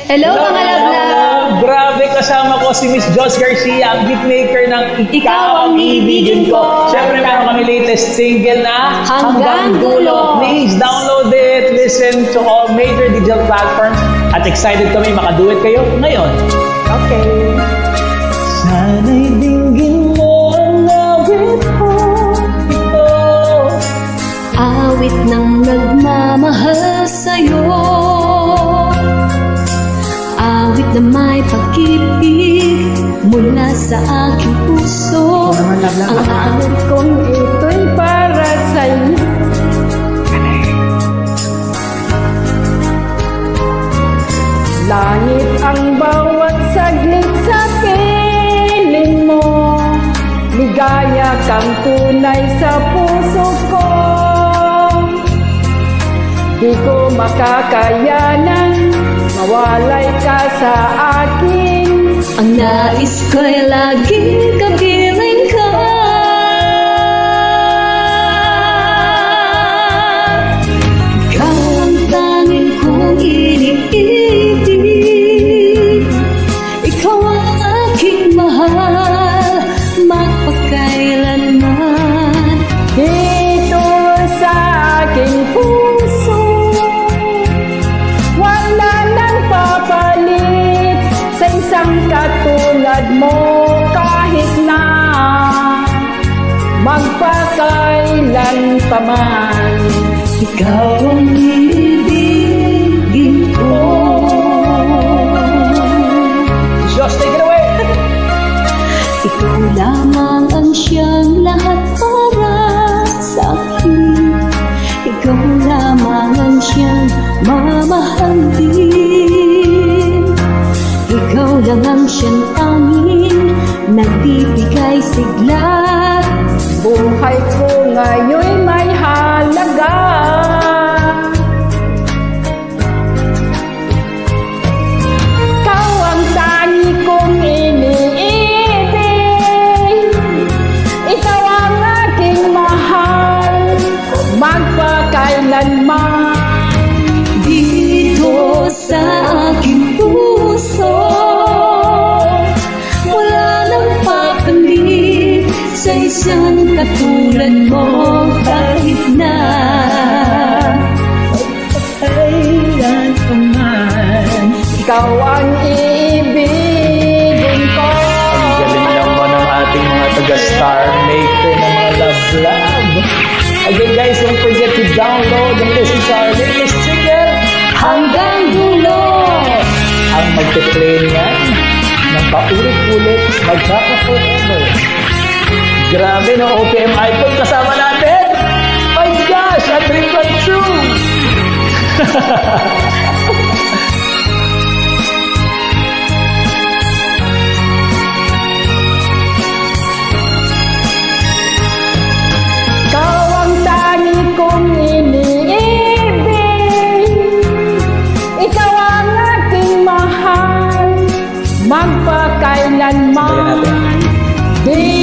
Hello mga love-love! Grabe, kasama ko si Miss Joss Garcia, ang hitmaker ng Ikaw ang Ibigin Ko. Siyempre, meron kami latest single na Hanggang Dulo. Please download it, listen to all major digital platforms, at excited kami makaduet kayo ngayon. Okay. Sana'y dinggin mo ang awit ko, ito. Awit ng nagmamahal sa'yo, awit na may pag-ibig mula sa aking puso. Ang awit kong ito'y para sa'yo. Langit ang bawat saglit sa piling mo, ligaya kang tunay sa puso ko. Di ko makakayanan, mawalay ka sa akin. Ang nais ko'y laging kapiling ka. Ikaw ang tanging kong iniibig. Ikaw ang aking mahal, magpakailanman. Dito sa aking puso, wala nang papalit sa isang katulad mo, kahit na magpakailan pa man. Ikaw ang ibigin ko. Joss, take it away! Ikaw lamang ang siyang lahat para sa akin. Ikaw lamang ang siyang mamahalin. Ikaw lang ang siyang tanging nagbibigay sigla. Buhay ko ngayon'y may halaga. Ikaw ang tangi kong iniibig. Ikaw ang aking mahal, magpakailanman. Dito sa aking puso, wala nang papalit sa isang katulad mo, kahit na Kailan pa man. Ikaw ang iibigin ko. Ang galing naman ng ating mga taga-star maker na mga love-love. Again guys, don't forget to download and listen to our latest single, hanggang dulo. ang magpe-play niyan ng paulit-ulit, magkaka-forever. Grabe no, OPM icon kasama natin. My gosh, a dream come true. Ikaw ang tangi kong iniibig. Ikaw ang aking mahal, magpakailanman. Di